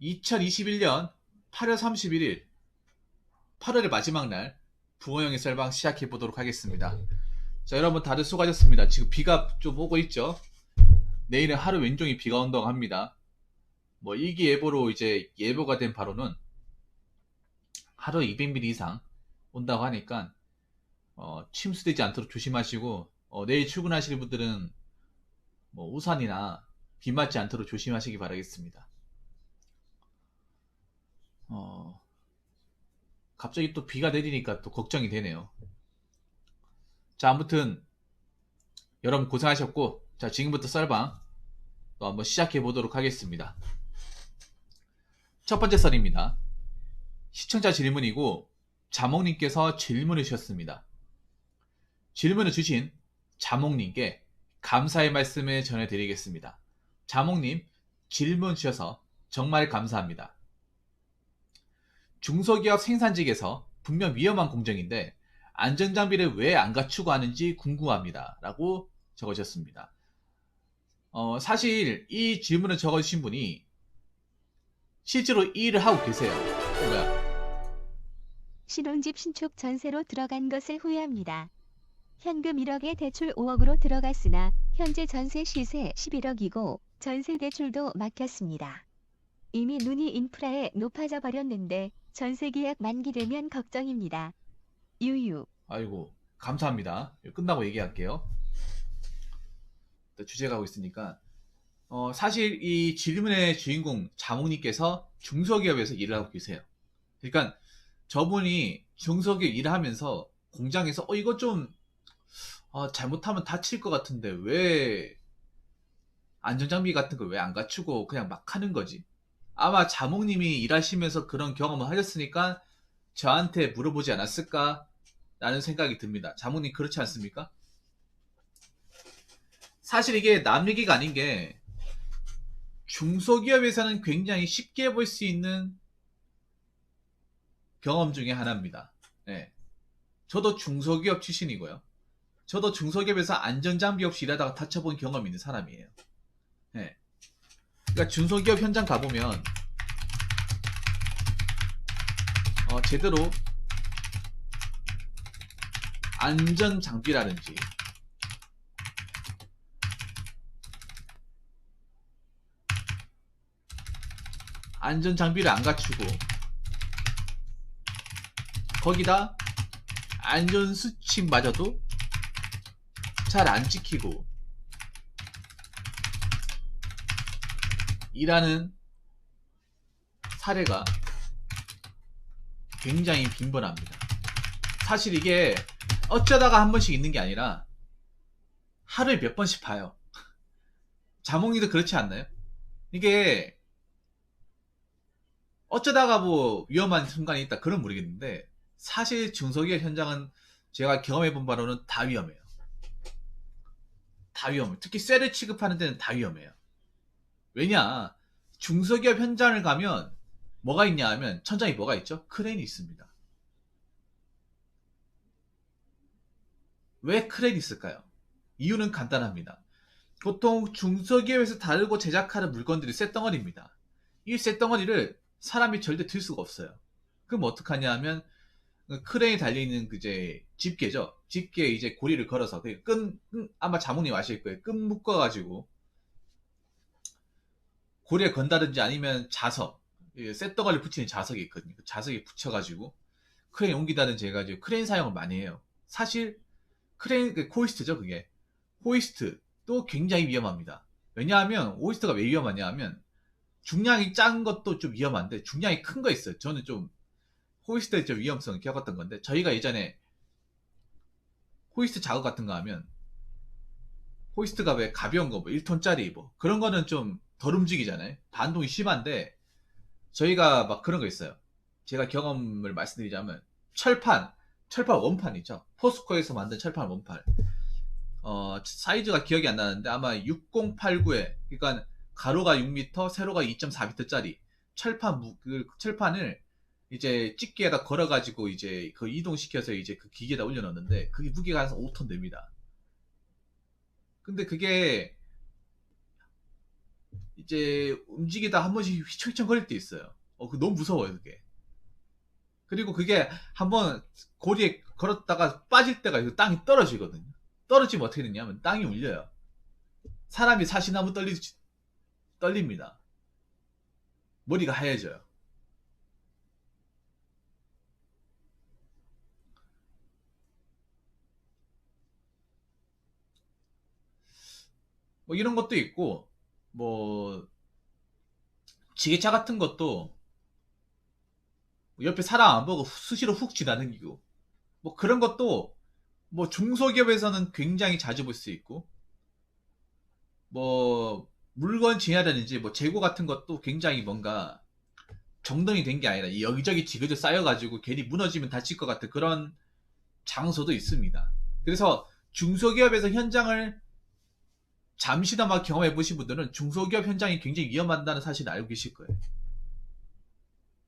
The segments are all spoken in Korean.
2021년 8월 31일, 8월의 마지막 날 붕어형의 썰방 시작해 보도록 하겠습니다. 자, 여러분 다들 수고하셨습니다. 지금 비가 좀 오고 있죠? 내일은 하루 왼종일 비가 온다고 합니다. 뭐 일기예보로 이제 예보가 된 바로는 하루 200mm 이상 온다고 하니까 침수되지 않도록 조심하시고, 내일 출근하실 분들은 뭐 우산이나 비 맞지 않도록 조심하시기 바라겠습니다. 갑자기 또 비가 내리니까 또 걱정이 되네요. 자, 아무튼 여러분 고생하셨고, 자, 지금부터 썰방 또 한번 시작해 보도록 하겠습니다. 첫 번째 썰입니다. 시청자 질문이고 자몽님께서 질문을 주셨습니다. 질문을 주신 자몽님께 감사의 말씀을 전해드리겠습니다. 자몽님, 질문 주셔서 정말 감사합니다. 중소기업 생산직에서 분명 위험한 공정인데 안전장비를 왜 안 갖추고 하는지 궁금합니다. 라고 적으셨습니다. 사실 이 질문을 적어주신 분이 실제로 이 일을 하고 계세요. 신혼집 신축 전세로 들어간 것을 후회합니다. 현금 1억에 대출 5억으로 들어갔으나 현재 전세 시세 11억이고 전세 대출도 막혔습니다. 이미 눈이 인프라에 높아져 버렸는데 전세 계약 만기되면 걱정입니다. 유유. 아이고, 감사합니다. 끝나고 얘기할게요. 주제 가고 있으니까. 사실 이 질문의 주인공 자몽님께서 중소기업에서 일을 하고 계세요. 그러니까 저분이 중소기업 일을 하면서 공장에서 이거 좀 잘못하면 다칠 것 같은데 왜 안전장비 같은 걸 왜 안 갖추고 그냥 막 하는 거지? 아마 자몽님이 일하시면서 그런 경험을 하셨으니까 저한테 물어보지 않았을까? 라는 생각이 듭니다. 자몽님 그렇지 않습니까? 사실 이게 남 얘기가 아닌 게 중소기업에서는 굉장히 쉽게 볼 수 있는 경험 중에 하나입니다. 네. 저도 중소기업 출신이고요. 저도 중소기업에서 안전장비 없이 일하다가 다쳐본 경험이 있는 사람이에요. 네. 그러니까 중소기업 현장 가보면 제대로 안전장비라든지 안전장비를 안 갖추고 거기다 안전수칙마저도 잘 안 지키고 일하는 사례가 굉장히 빈번합니다. 사실 이게 어쩌다가 한 번씩 있는 게 아니라 하루에 몇 번씩 봐요. 자몽이도 그렇지 않나요? 이게 어쩌다가 뭐 위험한 순간이 있다 그런 모르겠는데 사실 중소기업 현장은 제가 경험해본 바로는 다 위험해요. 다 위험해요. 특히 쇠를 취급하는 데는 다 위험해요. 왜냐, 중소기업 현장을 가면 뭐가 있냐 하면 천장에 뭐가 있죠? 크레인이 있습니다. 왜 크레인이 있을까요? 이유는 간단합니다. 보통 중소기업에서 다루고 제작하는 물건들이 쇳덩어리입니다. 이 쇳덩어리를 사람이 절대 들 수가 없어요. 그럼 어떡하냐 하면 크레인이 달려있는 이제 집게죠. 집게에 이제 고리를 걸어서 아마 자몽님 아실 거예요. 끈 묶어가지고 고리에 건다든지 아니면 자석, 쇳덩어리 붙이는 자석이 있거든요. 그 자석에 붙여가지고 크레인 옮기다든지 해가지고 크레인 사용을 많이 해요. 사실 크레인 호이스트죠. 그게 호이스트도 굉장히 위험합니다. 왜냐하면 호이스트가 왜 위험하냐 하면 중량이 작은 것도 좀 위험한데 중량이 큰 거 있어요. 저는 좀 호이스트의 좀 위험성을 겪었던 건데 저희가 예전에 호이스트 작업 같은 거 하면 호이스트가 왜 가벼운 거 뭐 1톤짜리 뭐 그런 거는 좀 덜 움직이잖아요. 반동이 심한데 저희가 막 그런 거 있어요. 제가 경험을 말씀드리자면 철판 원판 있죠. 포스코에서 만든 철판 원판. 사이즈가 기억이 안 나는데 아마 6089에 그러니까 가로가 6m, 세로가 2.4m짜리 철판을 이제 집게에다 걸어가지고 이제 그 이동시켜서 이제 그 기계에다 올려놓는데 그게 무게가 한 5톤 됩니다. 근데 그게 이제 움직이다 한 번씩 휘청휘청 거릴 때 있어요. 그 너무 무서워요, 그게. 그리고 그게 한번 고리에 걸었다가 빠질 때가 있고 땅이 떨어지거든요. 떨어지면 어떻게 되냐면 땅이 울려요. 사람이 사시나무 떨립니다. 머리가 하얘져요. 뭐 이런 것도 있고, 뭐 지게차 같은 것도 옆에 사람 안 보고 수시로 훅 지나다니고, 뭐 그런 것도 뭐 중소기업에서는 굉장히 자주 볼 수 있고, 뭐 물건 진열이라든지 뭐 재고 같은 것도 굉장히 뭔가 정돈이 된 게 아니라 여기저기 지그재 쌓여가지고 괜히 무너지면 다칠 것 같은 그런 장소도 있습니다. 그래서 중소기업에서 현장을 잠시나마 경험해 보신 분들은 중소기업 현장이 굉장히 위험하다는 사실을 알고 계실 거예요.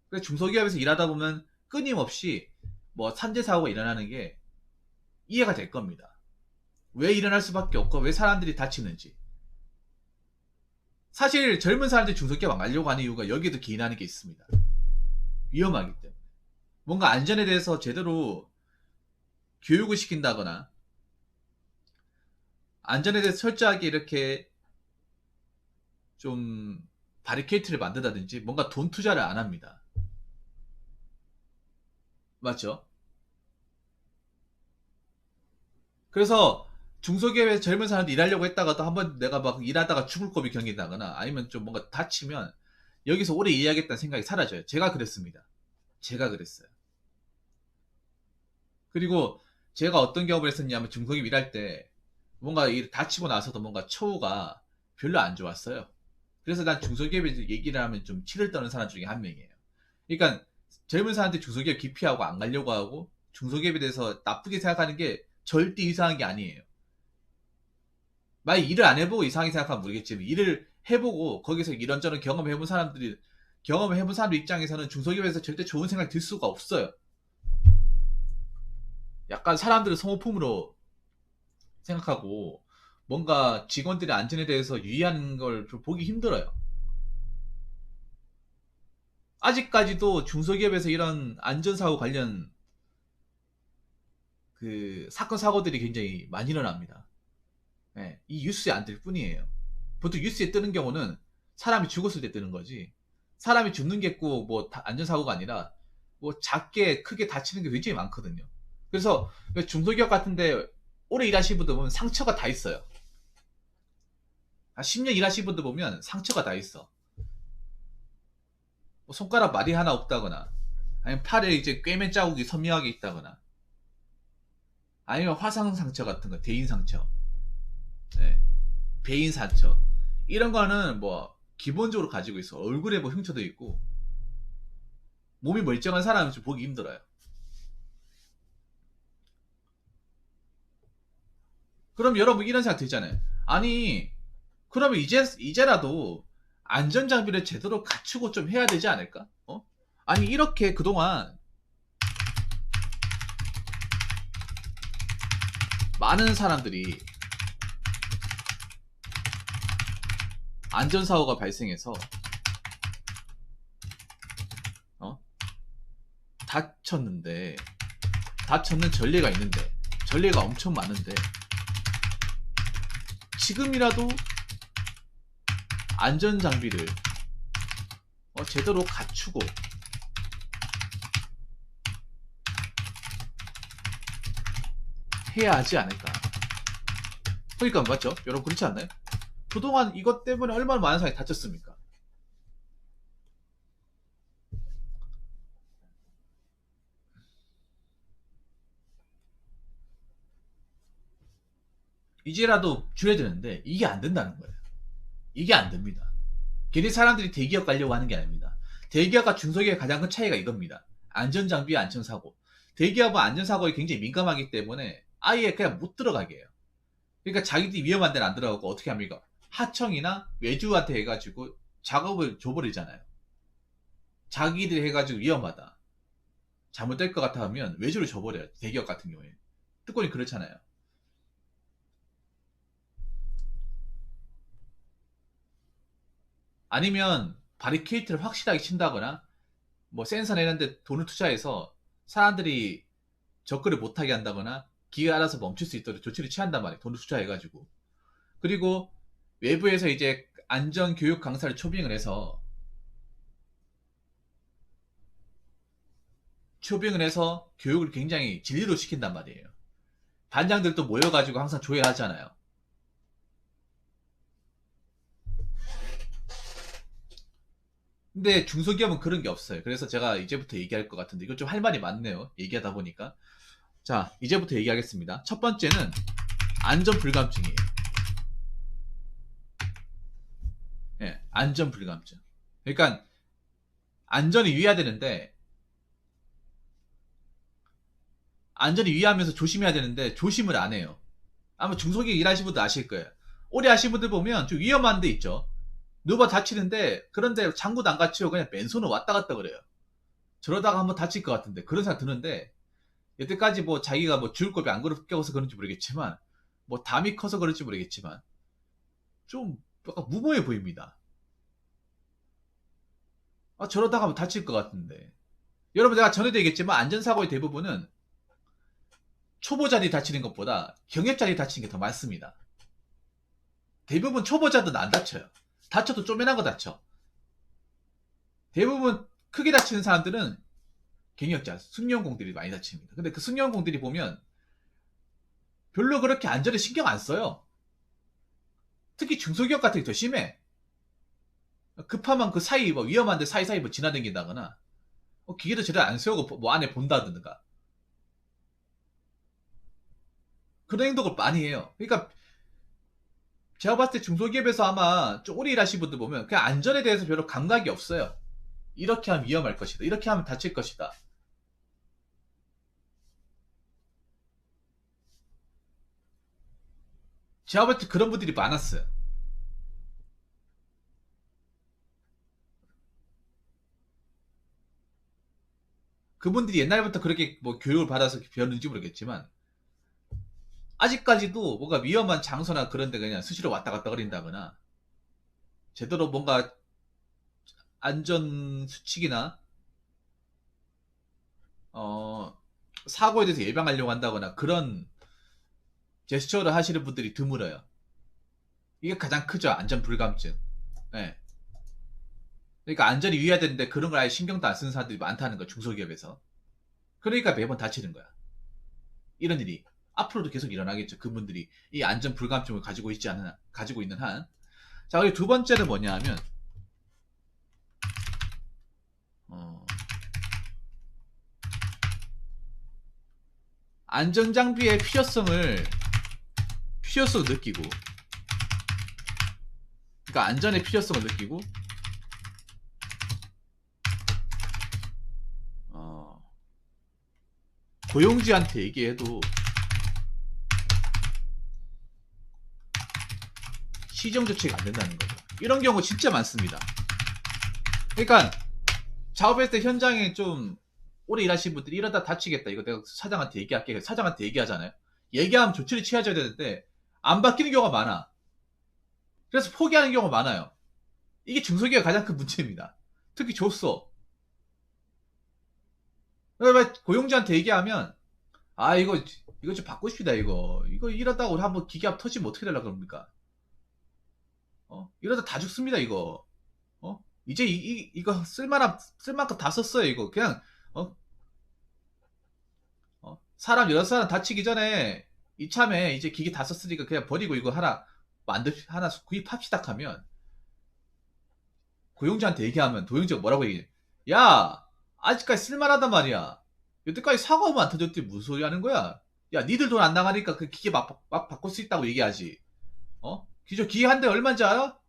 그래서 중소기업에서 일하다 보면 끊임없이 뭐 산재 사고가 일어나는 게 이해가 될 겁니다. 왜 일어날 수밖에 없고 왜 사람들이 다치는지. 사실 젊은 사람들이 중소기업 안 가려고 하는 이유가 여기에도 기인하는 게 있습니다. 위험하기 때문에. 뭔가 안전에 대해서 제대로 교육을 시킨다거나 안전에 대해서 철저하게 이렇게 좀 바리케이트를 만든다든지 뭔가 돈 투자를 안 합니다. 맞죠? 그래서 중소기업에서 젊은 사람들이 일하려고 했다가도 한번 내가 막 일하다가 죽을 고비 경기다거나 아니면 좀 뭔가 다치면 여기서 오래 일해야겠다는 생각이 사라져요. 제가 그랬습니다. 제가 그랬어요. 그리고 제가 어떤 경험을 했었냐면 중소기업 일할 때 뭔가 다치고 나서도 뭔가 처우가 별로 안 좋았어요. 그래서 난 중소기업에 얘기를 하면 좀 치를 떠는 사람 중에 한 명이에요. 그러니까 젊은 사람들이 중소기업 기피하고 안 가려고 하고 중소기업에 대해서 나쁘게 생각하는 게 절대 이상한 게 아니에요. 만약 일을 안 해보고 이상하게 생각하면 모르겠지만 일을 해보고 거기서 이런저런 경험해본 사람들 입장에서는 중소기업에서 절대 좋은 생각이 들 수가 없어요. 약간 사람들을 소모품으로 생각하고 뭔가 직원들의 안전에 대해서 유의하는 걸 좀 보기 힘들어요. 아직까지도 중소기업에서 이런 안전사고 관련 그 사건 사고들이 굉장히 많이 일어납니다. 예, 이 뉴스에 안 뜰 뿐이에요. 보통 뉴스에 뜨는 경우는 사람이 죽었을 때 뜨는 거지. 사람이 죽는 게 꼭 뭐 안전사고가 아니라 뭐 작게 크게 다치는 게 굉장히 많거든요. 그래서 중소기업 같은데 오래 일하신 분들 보면 상처가 다 있어요. 한 10년 일하신 분들 보면 상처가 다 있어. 뭐 손가락 말이 하나 없다거나 아니면 팔에 이제 꿰맨 자국이 선명하게 있다거나 아니면 화상 상처 같은 거, 대인 상처, 네, 배인 상처 이런 거는 뭐 기본적으로 가지고 있어. 얼굴에 뭐 흉터도 있고 몸이 멀쩡한 사람은 좀 보기 힘들어요. 그럼 여러분 이런 생각 들잖아요. 아니 그러면 이제라도 안전장비를 제대로 갖추고 좀 해야 되지 않을까? 아니 이렇게 그동안 많은 사람들이 안전사고가 발생해서 다쳤는데 다쳤는 전례가 있는데 전례가 엄청 많은데 지금이라도 안전장비를 제대로 갖추고 해야 하지 않을까. 그러니까 맞죠? 여러분 그렇지 않나요? 그동안 이것 때문에 얼마나 많은 사람이 다쳤습니까? 이제라도 줄여야 되는데 이게 안 된다는 거예요. 이게 안 됩니다. 괜히 사람들이 대기업 가려고 하는 게 아닙니다. 대기업과 중소기업의 가장 큰 차이가 이겁니다. 안전장비와 안전사고. 대기업은 안전사고에 굉장히 민감하기 때문에 아예 그냥 못 들어가게 해요. 그러니까 자기들이 위험한 데는 안 들어가고 어떻게 합니까? 하청이나 외주한테 해가지고 작업을 줘버리잖아요. 자기들이 해가지고 위험하다. 잘못될 것 같아 하면 외주를 줘버려요. 대기업 같은 경우에. 특권이 그렇잖아요. 아니면 바리케이트를 확실하게 친다거나 뭐 센서 내는데 돈을 투자해서 사람들이 접근을 못하게 한다거나 기가 알아서 멈출 수 있도록 조치를 취한단 말이에요. 돈을 투자해가지고. 그리고 외부에서 이제 안전 교육 강사를 초빙을 해서 교육을 굉장히 진리로 시킨단 말이에요. 반장들도 모여가지고 항상 조회하잖아요. 근데 중소기업은 그런 게 없어요. 그래서 제가 이제부터 얘기할 것 같은데 이거 좀 할 말이 많네요. 얘기하다 보니까. 자, 이제부터 얘기하겠습니다. 첫 번째는 안전 불감증이에요. 예, 안전 불감증. 그러니까 안전이 위해야 되는데 안전이 위하면서 조심해야 되는데 조심을 안 해요. 아마 중소기업 일하시는 분들 아실 거예요. 오래 하신 분들 보면 좀 위험한 데 있죠. 누가 다치는데 그런데 장구도 안 갖추고 그냥 맨손으로 왔다 갔다 그래요. 저러다가 한번 다칠 것 같은데 그런 생각 드는데 여태까지 뭐 자기가 뭐 죽을 겁이 안 겪어서 그런지 모르겠지만 뭐 담이 커서 그런지 모르겠지만 좀 약간 무모해 보입니다. 아, 저러다가 뭐 다칠 것 같은데. 여러분 제가 전에도 얘기했지만 안전사고의 대부분은 초보자들이 다치는 것보다 경력자들이 다치는 게 더 많습니다. 대부분 초보자들은 안 다쳐요. 다쳐도 쪼매난 거 다쳐. 대부분 크게 다치는 사람들은 경력자, 승용공들이 많이 다칩니다. 근데 그 승용공들이 보면 별로 그렇게 안전에 신경 안 써요. 특히 중소기업 같은 게 더 심해. 급하면 그 사이 뭐 위험한데 사이사이 뭐 지나다닌다거나 기계도 제대로 안 세우고 뭐 안에 본다든가 그런 행동을 많이 해요. 그러니까 제가 봤을 때 중소기업에서 아마 좀 오래 일하신 분들 보면 그냥 안전에 대해서 별로 감각이 없어요. 이렇게 하면 위험할 것이다. 이렇게 하면 다칠 것이다. 제가 볼 때 그런 분들이 많았어요. 그분들이 옛날부터 그렇게 뭐 교육을 받아서 배웠는지 모르겠지만 아직까지도 뭔가 위험한 장소나 그런 데 그냥 수시로 왔다 갔다 거린다거나 제대로 뭔가 안전 수칙이나 사고에 대해서 예방하려고 한다거나 그런 제스처를 하시는 분들이 드물어요. 이게 가장 크죠. 안전 불감증. 네. 그러니까 안전이 위해야 되는데 그런 걸 아예 신경도 안 쓰는 사람들이 많다는 거 중소기업에서. 그러니까 매번 다치는 거야. 이런 일이 앞으로도 계속 일어나겠죠. 그분들이 이 안전 불감증을 가지고 있는 한. 자, 그리고 두 번째는 뭐냐 하면 안전장비의 필요성을 느끼고, 그러니까 안전의 필요성을 느끼고, 고용주한테 얘기해도 시정 조치가 안 된다는 거죠. 이런 경우 진짜 많습니다. 그러니까 작업했을 때 현장에 좀 오래 일하신 분들이 이러다 다치겠다. 이거 내가 사장한테 얘기할게. 사장한테 얘기하잖아요. 얘기하면 조치를 취해줘야 되는데 안 바뀌는 경우가 많아. 그래서 포기하는 경우가 많아요. 이게 중소기업의 가장 큰 문제입니다. 특히 줬어. 고용주한테 얘기하면 아 이거 좀 바꾸고 싶다. 이거 이러다가 우리 한번 기계압 터지면 어떻게 되려고 그럽니까? 이러다 다 죽습니다. 이거 이제 이거 쓸 만큼 다 썼어요. 이거 그냥 사람 여러 사람 다치기 전에 이참에 이제 기계 다 썼으니까 그냥 버리고 이거 하나 구입합시다 하면 고용주한테 얘기하면 고용주가 뭐라고 얘기해? 야 아직까지 쓸만하단 말이야. 여태까지 사과하면 안 터졌더니 무슨 소리 하는 거야? 야 니들 돈 안 나가니까 그 기계 막 바꿀 수 있다고 얘기하지. 기계 한 대 얼마인지 알아?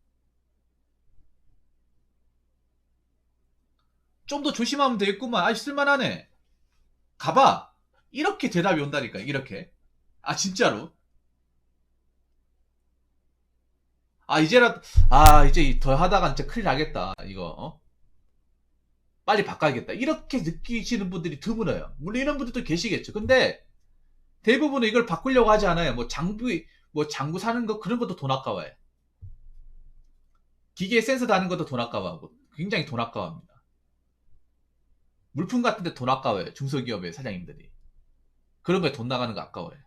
좀 더 조심하면 되겠구만. 아이 쓸만하네. 가봐. 이렇게 대답이 온다니까. 이렇게. 아 진짜로. 이제 더 하다가 진짜 큰일 나겠다. 이거 빨리 바꿔야겠다. 이렇게 느끼시는 분들이 드물어요. 물론 이런 분들도 계시겠죠. 근데 대부분은 이걸 바꾸려고 하지 않아요. 뭐 장구 사는 거 그런 것도 돈 아까워요. 기계에 센서 다는 것도 돈 아까워하고 굉장히 돈 아까워합니다. 물품 같은데 돈 아까워요. 중소기업의 사장님들이. 그런 거에 돈 나가는 거 아까워요.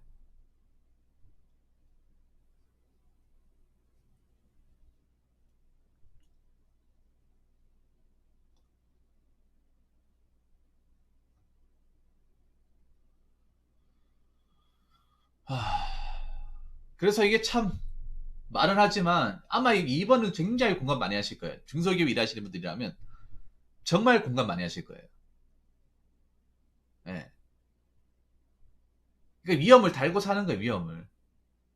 하... 그래서 이게 참 말은 하지만 아마 2번은 굉장히 공감 많이 하실 거예요. 중소기업 일하시는 분들이라면 정말 공감 많이 하실 거예요. 예. 그러니까 위험을 달고 사는 거예요, 위험을.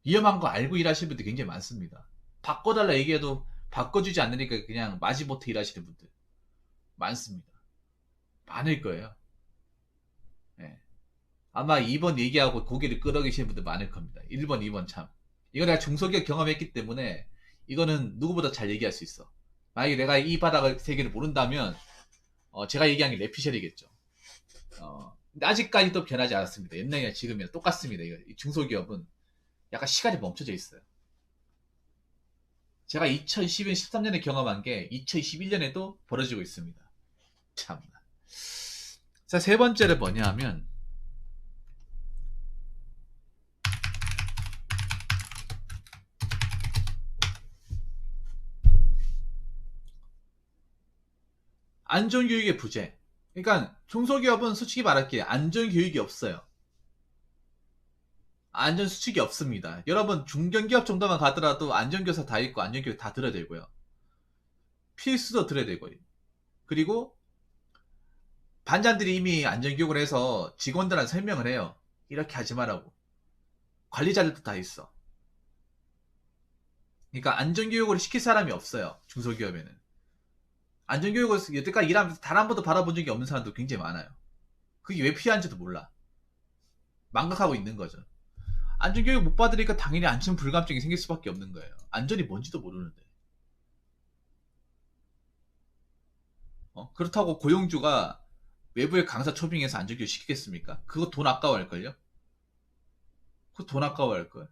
위험한 거 알고 일하시는 분들 굉장히 많습니다. 바꿔달라 얘기해도 바꿔주지 않으니까 그냥 마지못해 일하시는 분들 많습니다. 많을 거예요. 예. 아마 2번 얘기하고 고개를 끄덕이시는 분들 많을 겁니다. 1번, 2번 참. 이거 내가 중소기업 경험했기 때문에 이거는 누구보다 잘 얘기할 수 있어. 만약에 내가 이 바닥을 세계를 모른다면 제가 얘기한 게 레피셜이겠죠. 근데 아직까지도 변하지 않았습니다. 옛날이나 지금이나 똑같습니다. 이 중소기업은 약간 시간이 멈춰져 있어요. 제가 2012년, 13년에 경험한 게 2021년에도 벌어지고 있습니다. 참나. 자, 세 번째는 뭐냐 하면 안전교육의 부재. 그러니까 중소기업은 솔직히 말할게요. 안전교육이 없어요. 안전수칙이 없습니다. 여러분 중견기업 정도만 가더라도 안전교사 다 있고 안전교육 다 들어야 되고요. 필수도 들어야 되고요. 그리고 반장들이 이미 안전교육을 해서 직원들한테 설명을 해요. 이렇게 하지 말라고. 관리자들도 다 있어. 그러니까 안전교육을 시킬 사람이 없어요. 중소기업에는. 안전교육을 여태까지 일하면서 단 한 번도 바라본 적이 없는 사람도 굉장히 많아요. 그게 왜 필요한지도 몰라. 망각하고 있는 거죠. 안전교육 못 받으니까 당연히 안전 불감증이 생길 수밖에 없는 거예요. 안전이 뭔지도 모르는데. 그렇다고 고용주가 외부의 강사 초빙해서 안전교육 시키겠습니까? 그거 돈 아까워할걸요? 그거 돈 아까워할걸.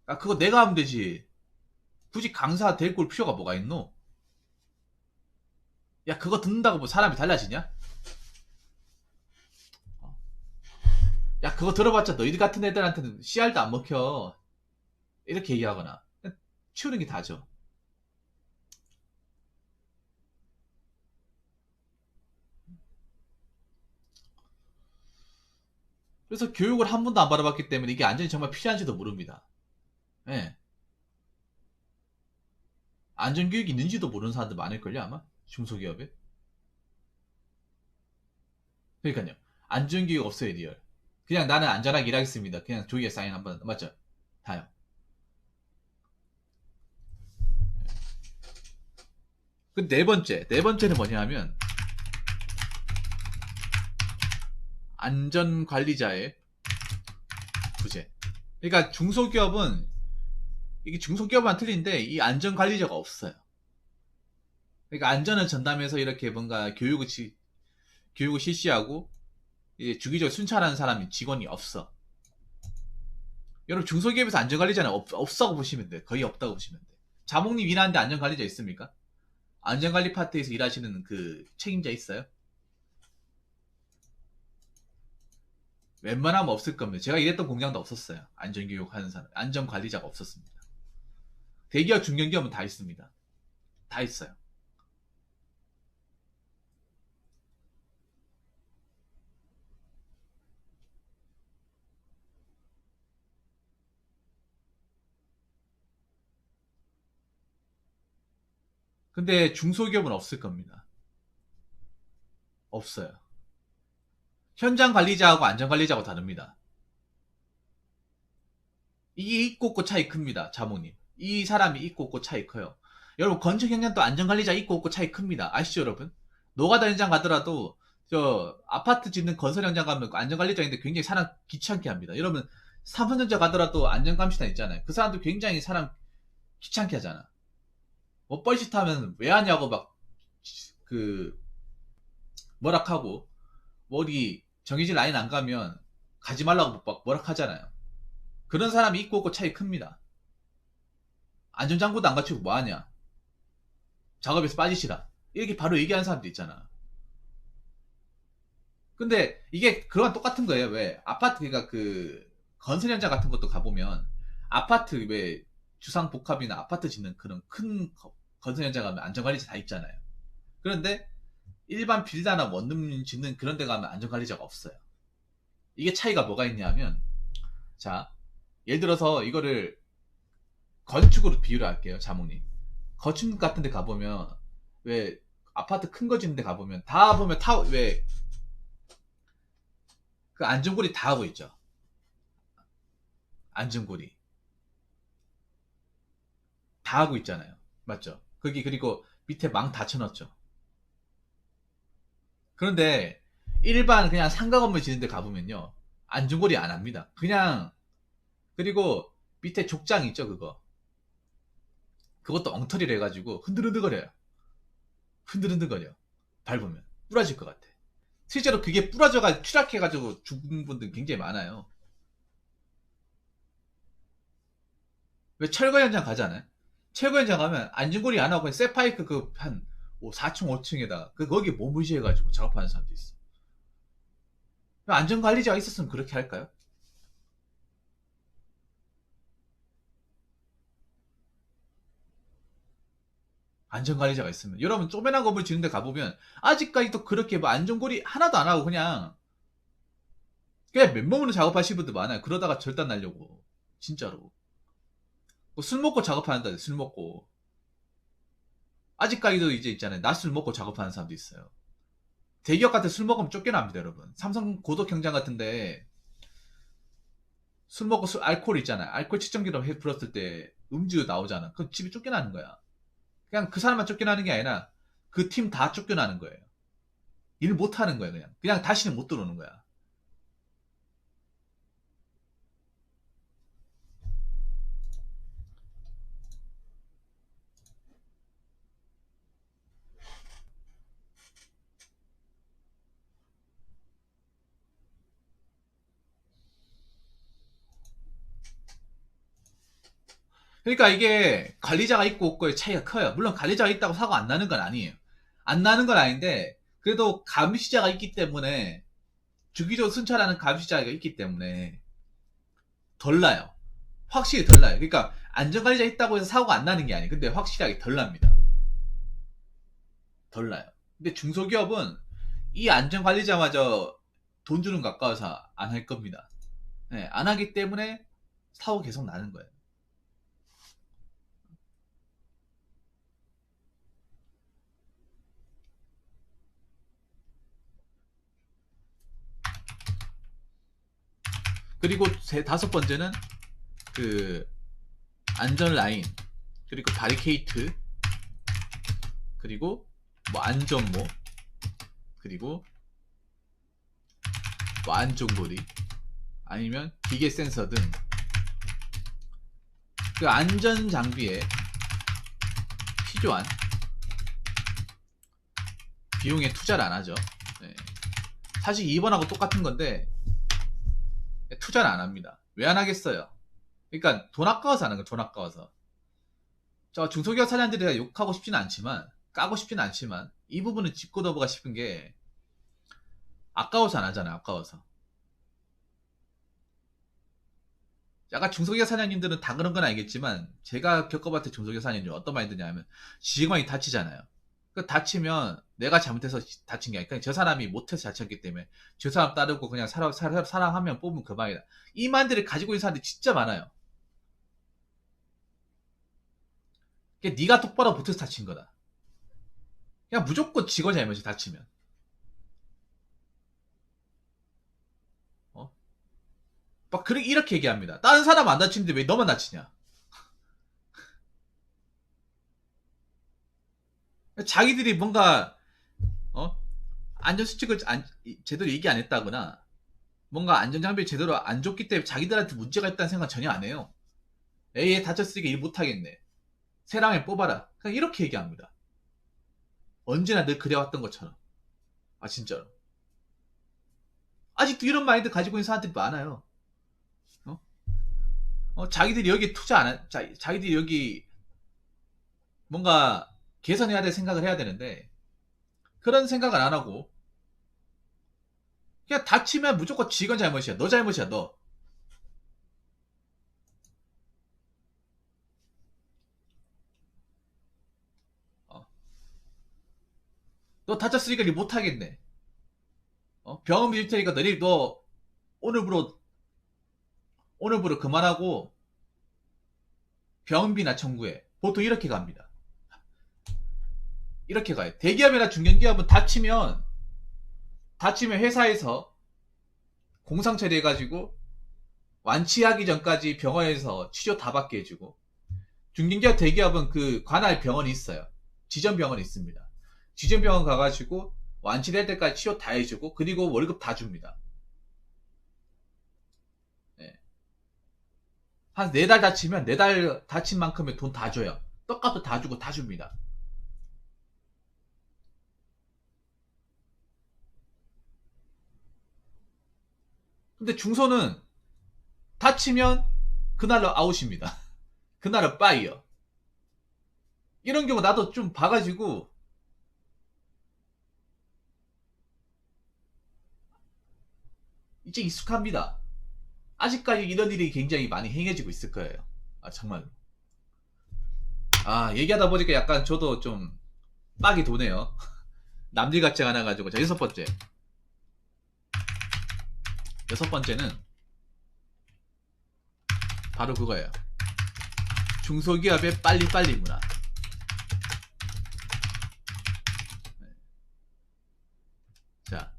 아, 그거 내가 하면 되지. 굳이 강사 데리고 올 필요가 뭐가 있노? 야, 그거 듣는다고 뭐 사람이 달라지냐? 야, 그거 들어봤자 너희들 같은 애들한테는 씨알도 안 먹혀. 이렇게 얘기하거나. 치우는 게 다죠. 그래서 교육을 한 번도 안 받아봤기 때문에 이게 안전이 정말 필요한지도 모릅니다. 예. 안전교육이 있는지도 모르는 사람들 많을걸요, 아마? 중소기업에. 그러니까요. 안전교육 없어요, 리얼. 그냥 나는 안전하게 일하겠습니다. 그냥 조이에 사인 한번, 맞죠? 다요. 그 네 번째는 뭐냐 하면, 안전관리자의 부재. 그러니까 중소기업은, 이게 중소기업은 틀린데, 이 안전관리자가 없어요. 그러니까 안전을 전담해서 이렇게 뭔가 교육을 실시하고, 이제 주기적으로 순찰하는 사람이 직원이 없어. 여러분 중소기업에서 안전관리자는 없다고 보시면 돼. 거의 없다고 보시면 돼. 자몽님 일하는데 안전관리자 있습니까? 안전관리 파트에서 일하시는 그 책임자 있어요? 웬만하면 없을 겁니다. 제가 일했던 공장도 없었어요. 안전교육 하는 사람, 안전관리자가 없었습니다. 대기업, 중견기업은 다 있습니다. 다 있어요. 근데 중소기업은 없을 겁니다. 없어요. 현장 관리자하고 안전관리자하고 다릅니다. 이게 있고 없고 차이 큽니다. 자모님. 이 사람이 있고 없고 차이 커요. 여러분 건축 현장도 안전관리자 있고 없고 차이 큽니다. 아시죠 여러분? 노가다 현장 가더라도 저 아파트 짓는 건설 현장 가면 안전관리자인데 굉장히 사람 귀찮게 합니다. 여러분 삼성전자 가더라도 안전감시단 있잖아요. 그 사람도 굉장히 사람 귀찮게 하잖아. 뭐 뻘짓 하면 왜 하냐고 막 그 뭐락하고 머리 정해진 라인 안 가면 가지 말라고 막 뭐락하잖아요. 그런 사람이 있고 없고 차이 큽니다. 안전장구도 안 갖추고 뭐하냐. 작업에서 빠지시라. 이렇게 바로 얘기하는 사람도 있잖아. 근데 이게 그거랑 똑같은 거예요. 왜 아파트 그러니까 그 건설 현장 같은 것도 가보면 아파트 왜 주상복합이나 아파트 짓는 그런 큰 건설 현장 가면 안전관리자 다 있잖아요. 그런데 일반 빌라나 원룸 짓는 그런 데 가면 안전관리자가 없어요. 이게 차이가 뭐가 있냐면, 자, 예를 들어서 이거를 건축으로 비유를 할게요, 자몽님. 건축 같은 데 가보면, 왜, 아파트 큰 거 짓는 데 가보면, 다 보면 왜, 그 안전고리 다 하고 있죠. 안전고리. 다 하고 있잖아요. 맞죠? 거기, 그리고 밑에 망 다 쳐놨죠. 그런데, 일반 그냥 상가 건물 짓는 데 가보면요. 안전고리 안 합니다. 그냥, 그리고 밑에 족장 있죠, 그거. 그것도 엉터리를 해가지고 흔들흔들거려요. 흔들흔들거려. 밟으면 부러질 것 같아. 실제로 그게 부러져가 추락해가지고 죽은 분들 굉장히 많아요. 왜 철거 현장 가잖아요. 철거 현장 가면 안전고리 안 하고 그냥 쇠파이크 그 한 4층 5층에다가 거기 몸무시해가지고 작업하는 사람도 있어. 안전관리자가 있었으면 그렇게 할까요? 안전관리자가 있으면. 여러분 쪼매난 건물 짓는데 가보면 아직까지도 그렇게 뭐 안전고리 하나도 안 하고 그냥 맨몸으로 작업하시는 분들 많아요. 그러다가 절단 날려고. 진짜로. 술 먹고 작업한다. 술 먹고. 아직까지도 이제 있잖아요. 낮술 먹고 작업하는 사람도 있어요. 대기업 같은 술 먹으면 쫓겨납니다, 여러분. 삼성 고덕 경장 같은데 술 먹고 알코올 있잖아요. 알코올 측정기로 해 불었을 때 음주 나오잖아. 그럼 집에 쫓겨나는 거야. 그냥 그 사람만 쫓겨나는 게 아니라 그 팀 다 쫓겨나는 거예요. 일 못 하는 거예요, 그냥. 그냥 다시는 못 들어오는 거야. 그러니까 이게 관리자가 있고 없고의 차이가 커요. 물론 관리자가 있다고 사고 안 나는 건 아니에요. 안 나는 건 아닌데 그래도 감시자가 있기 때문에 주기적으로 순찰하는 감시자가 있기 때문에 덜 나요. 확실히 덜 나요. 그러니까 안전관리자 있다고 해서 사고가 안 나는 게 아니에요. 근데 확실하게 덜 납니다. 덜 나요. 근데 중소기업은 이 안전관리자마저 돈 주는 거 아까워서 안 할 겁니다. 네, 안 하기 때문에 사고 계속 나는 거예요. 그리고 다섯 번째는 그 안전 라인, 그리고 바리케이트, 그리고 뭐 안전모, 그리고 뭐 안전고리, 아니면 기계 센서 등 그 안전 장비에 필요한 비용에 투자를 안 하죠. 네. 사실 2번하고 똑같은 건데 투자를 안 합니다. 왜 안 하겠어요? 그러니까 돈 아까워서 하는 거예요. 돈 아까워서. 저 중소기업 사장들이 욕하고 싶지는 않지만, 까고 싶지는 않지만 이 부분은 짚고 넘어가 싶은 게 아까워서 안 하잖아요. 아까워서. 약간 중소기업 사장님들은 다 그런 건 알겠지만 제가 겪어봤던 중소기업 사장님들 어떤 말이 드냐면 직원이 다치잖아요. 그 다치면 내가 잘못해서 다친 게 아니라 저 사람이 못해서 다쳤기 때문에 저 사람 따르고 그냥 사랑하면 뽑으면 그만이다. 이 마인드를 가지고 있는 사람들이 진짜 많아요. 그러니까 네가 똑바로 못해서 다친 거다. 그냥 무조건 직원 잘못이 다치면. 어? 막 이렇게 얘기합니다. 다른 사람 안 다치는데 왜 너만 다치냐? 자기들이 뭔가 안전수칙을 제대로 얘기 안 했다거나 뭔가 안전장비를 제대로 안 줬기 때문에 자기들한테 문제가 있다는 생각 전혀 안 해요. 에이 다쳤으니까 일 못하겠네. 세랑을 뽑아라. 그냥 이렇게 얘기합니다. 언제나 늘 그래왔던 것처럼. 아 진짜로. 아직도 이런 마인드 가지고 있는 사람들이 많아요. 자기들이 여기 투자 안 자기들이 여기 뭔가 개선해야 될 생각을 해야 되는데 그런 생각을 안 하고 그냥 다치면 무조건 직원 잘못이야. 너 잘못이야, 너. 어. 너 다쳤으니까 니 못하겠네. 병원비 줄 테니까 너 오늘부로 그만하고 병원비나 청구해. 보통 이렇게 갑니다. 이렇게 가요. 대기업이나 중견기업은 다치면 회사에서 공상 처리해가지고 완치하기 전까지 병원에서 치료 다 받게 해주고, 중견기업 대기업은 그 관할 병원이 있어요. 지점 병원이 있습니다. 지점 병원 가가지고 완치될 때까지 치료 다 해주고 그리고 월급 다 줍니다. 네. 한 4달 다치면 4달 다친 만큼의 돈 다 줘요. 떡값도 다 주고 다 줍니다. 근데 중소는 다치면 그날로 아웃입니다. 그날은 빠이어. 이런 경우 나도 좀 봐가지고 이제 익숙합니다. 아직까지 이런 일이 굉장히 많이 행해지고 있을 거예요. 아, 정말로. 아, 얘기하다 보니까 약간 저도 좀 빡이 도네요. 남들 같지 않아가지고. 자, 여섯 번째. 여섯 번째는 바로 그거예요. 중소기업의 빨리빨리 문화. 자,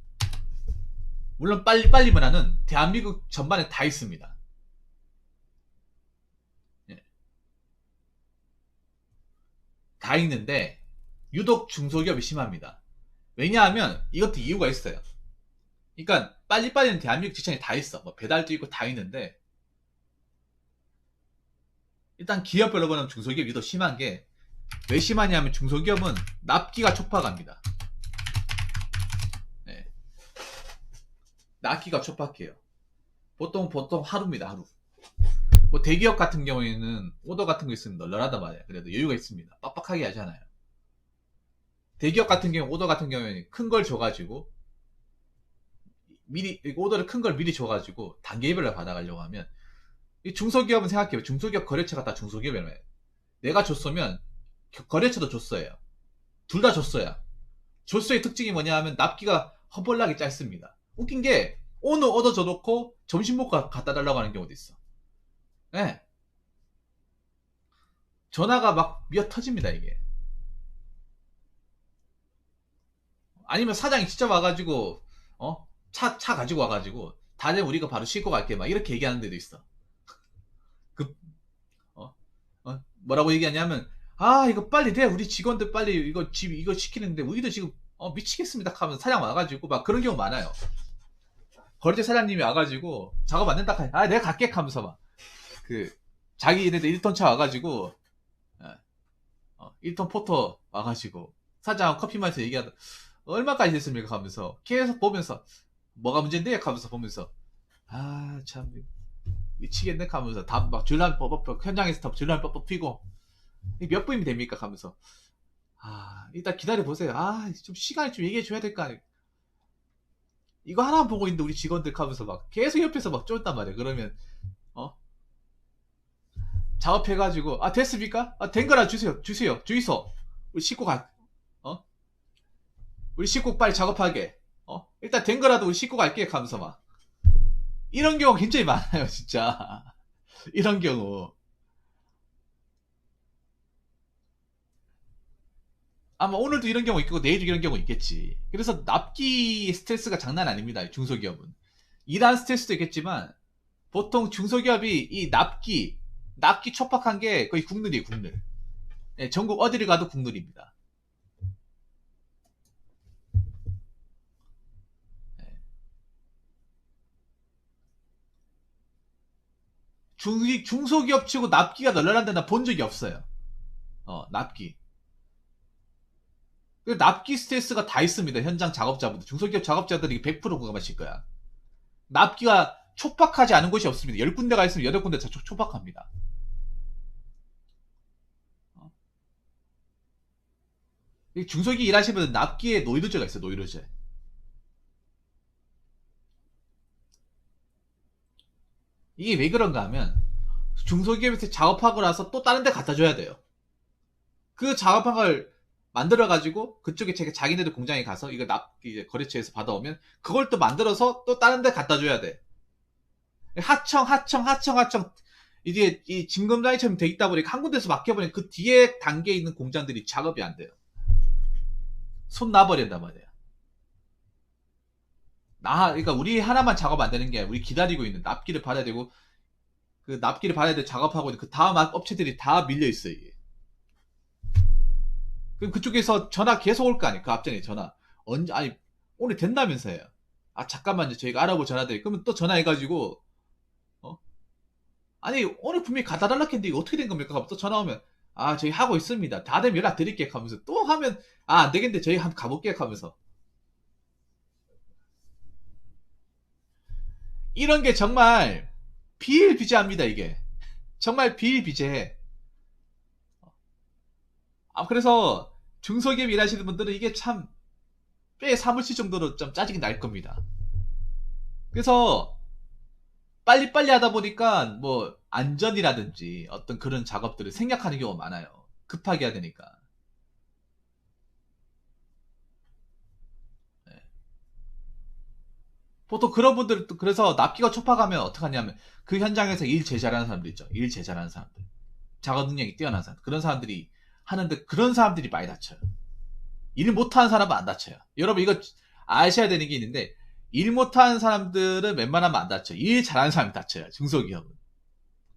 물론 빨리빨리 문화는 대한민국 전반에 다 있습니다. 예. 다 있는데 유독 중소기업이 심합니다. 왜냐하면 이것도 이유가 있어요. 그러니까 빨리빨리는 대한민국 직장에 다 있어. 뭐 배달도 있고 다 있는데 일단 기업별로 보면 중소기업이 유독 심한 게 왜 심하냐면 중소기업은 납기가 촉박합니다. 네. 납기가 촉박해요. 보통 하루입니다. 하루. 뭐 대기업 같은 경우에는 오더 같은 거 있으면 널널하단 말이에요. 그래도 여유가 있습니다. 빡빡하게 하잖아요. 대기업 같은 경우 오더 같은 경우에는 큰 걸 줘가지고 미리 오더를 큰 걸 미리 줘가지고 단계별로 받아가려고 하면 이 중소기업은 생각해요. 중소기업 거래처가 다 중소기업이라며. 내가 줬으면 거래처도 줬어요. 둘 다 줬어야. 줬어의 특징이 뭐냐 하면 납기가 허벌나게 짧습니다. 웃긴 게 오늘 오더 줘놓고 점심 먹고 갖다 달라고 하는 경우도 있어. 네. 전화가 막 미어 터집니다 이게. 아니면 사장이 진짜 와가지고 차 가지고 와가지고 다들 우리가 바로 싣고 갈게 막 이렇게 얘기하는 데도 있어. 그 뭐라고 얘기하냐면 이거 빨리 돼 우리 직원들 빨리 이거 시키는데 우리도 지금 미치겠습니다 하면서 사장 와가지고 막 그런 경우 많아요. 거래처 사장님이 와가지고 작업 안 된다 하면 내가 갈게 하면서 막 그 자기네들 1톤 차 와가지고 1톤 포터 와가지고 사장 커피 마셔서 얘기하다 얼마까지 됐습니까 하면서 계속 보면서 뭐가 문제인데 하면서 보면서 참 미치겠네 하면서 다 막 줄란 뻑뻑 현장에서 줄란 뻑뻑 피고 몇 분이면 됩니까 하면서 일단 기다려 보세요. 좀 시간이 좀 얘기해 줘야 될 거 아니에요. 이거 하나 보고 있는데 우리 직원들 하면서 막 계속 옆에서 막 쫄단 말이에요. 그러면 작업해가지고 됐습니까? 된 거라 주세요 주이소 우리 식구 우리 식구 빨리 작업하게 일단 된 거라도 우리 식구 갈게 하면서 막 이런 경우 굉장히 많아요 진짜. 이런 경우 아마 오늘도 이런 경우 있고 내일도 이런 경우 있겠지. 그래서 납기 스트레스가 장난 아닙니다. 중소기업은 일한 스트레스도 있겠지만 보통 중소기업이 이 납기 촉박한 게 거의 국룰이에요. 국룰. 네, 전국 어디를 가도 국룰입니다. 네. 중소기업 치고 납기가 널널한 데는 본 적이 없어요. 납기. 납기 스트레스가 다 있습니다. 현장 작업자분들. 중소기업 작업자들이 100% 공감하실 거야. 납기가 촉박하지 않은 곳이 없습니다. 10군데가 있으면 8군데 다 촉박합니다. 중소기업 일하시면 납기에 노이로제가 있어요. 노이로제. 이게 왜 그런가 하면 중소기업에서 작업하고 나서 또 다른 데 갖다 줘야 돼요. 그 작업한 걸 만들어 가지고 그쪽에 자기네들 공장에 가서 이거 이제 거래처에서 받아오면 그걸 또 만들어서 또 다른 데 갖다 줘야 돼. 하청 이게 이 징검다리처럼 돼 있다 보니까 한 군데서 막혀버리면 그 뒤에 단계에 있는 공장들이 작업이 안 돼요. 손 놔버린단 말이야. 그러니까 우리 하나만 작업 안 되는 게 아니라 우리 기다리고 있는 납기를 받아야 되고 그 납기를 받아야 돼 작업하고 있는 그 다음 업체들이 다 밀려 있어 이게. 그럼 그쪽에서 전화 계속 올 거 아니에요. 그 앞전에 전화 언제 아니 오늘 된다면서요. 아 잠깐만요 저희가 알아보고 전화드릴게요. 그러면 또 전화해가지고 아니 오늘 분명히 갖다 달라 했는데 이거 어떻게 된 겁니까? 하면 또 전화 오면 아 저희 하고 있습니다. 다 되면 연락 드릴게요 하면서 또 하면 아 안 되겠는데 저희 한번 가볼게요 하면서 이런 게 정말 비일비재합니다 이게. 정말 비일비재해. 그래서 중소기업 일하시는 분들은 이게 참 꽤 사무실 정도로 좀 짜증이 날 겁니다. 그래서 빨리빨리 하다 보니까 뭐 안전이라든지 어떤 그런 작업들을 생략하는 경우가 많아요. 급하게 해야 되니까. 네. 보통 그런 분들 그래서 납기가 촉박하면 어떡하냐면 그 현장에서 일 제일 잘하는 사람들 있죠. 일 제일 잘하는 사람들. 작업 능력이 뛰어난 사람. 그런 사람들이 하는데 그런 사람들이 많이 다쳐요. 일 못하는 사람은 안 다쳐요. 여러분 이거 아셔야 되는 게 있는데 일 못하는 사람들은 웬만하면 안 다쳐요. 일 잘하는 사람이 다쳐요. 중소기업은.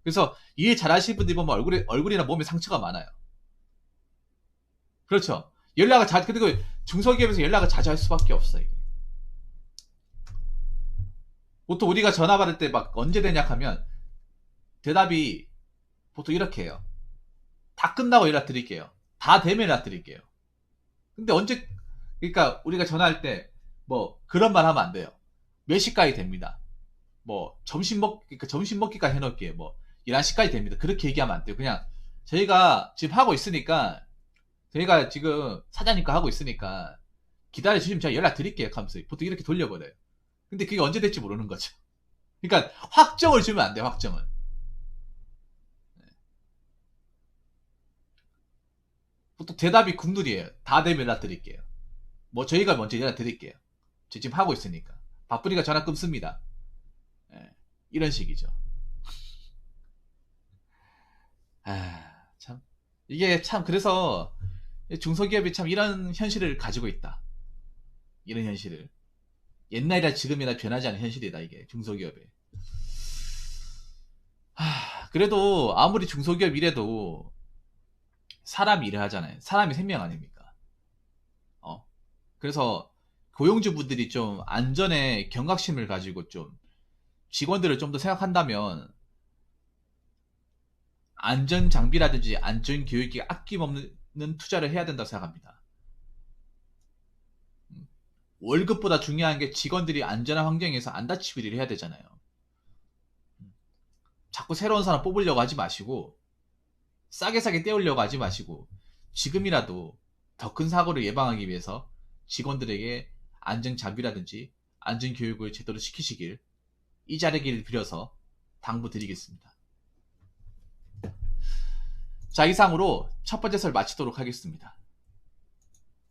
그래서 일 잘하시는 분들이 보면 얼굴이나 몸에 상처가 많아요. 그렇죠. 그리고 중소기업에서 연락을 자주 할 수밖에 없어요. 이게. 보통 우리가 전화 받을 때 막 언제 되냐 하면 대답이 보통 이렇게 해요. 다 끝나고 연락 드릴게요. 다 되면 연락 드릴게요. 근데 그러니까 우리가 전화할 때 뭐 그런 말 하면 안 돼요. 몇 시까지 됩니다. 뭐 그러니까 점심 먹기까지 해놓을게요. 뭐 11시까지 됩니다. 그렇게 얘기하면 안 돼요. 그냥 저희가 지금 하고 있으니까 저희가 지금 사장님과 하고 있으니까 기다려주시면 제가 연락 드릴게요. 하면서 보통 이렇게 돌려버려요. 근데 그게 언제 될지 모르는 거죠. 그러니까 확정을 주면 안 돼요. 확정을. 보통 대답이 국룰이에요. 다 되면 연락 드릴게요. 뭐 저희가 먼저 연락 드릴게요. 저 지금 하고 있으니까. 바쁘니까 전화 끊습니다. 예, 이런 식이죠. 참. 이게 참, 그래서 중소기업이 참 이런 현실을 가지고 있다. 이런 현실을. 옛날이나 지금이나 변하지 않은 현실이다, 이게. 중소기업에. 그래도 아무리 중소기업 이래도 사람이 일을 하잖아요. 사람이 생명 아닙니까? 그래서 고용주분들이 좀 안전에 경각심을 가지고 좀 직원들을 좀 더 생각한다면 안전 장비라든지 안전 교육에 아낌없는 투자를 해야 된다고 생각합니다. 월급보다 중요한 게 직원들이 안전한 환경에서 안 다치고 일을 해야 되잖아요. 자꾸 새로운 사람 뽑으려고 하지 마시고 싸게 떼우려고 하지 마시고 지금이라도 더 큰 사고를 예방하기 위해서 직원들에게 안전 장비라든지 안전 교육을 제대로 시키시길 이 자리를 빌어서 당부드리겠습니다. 자, 이상으로 첫 번째 설 마치도록 하겠습니다.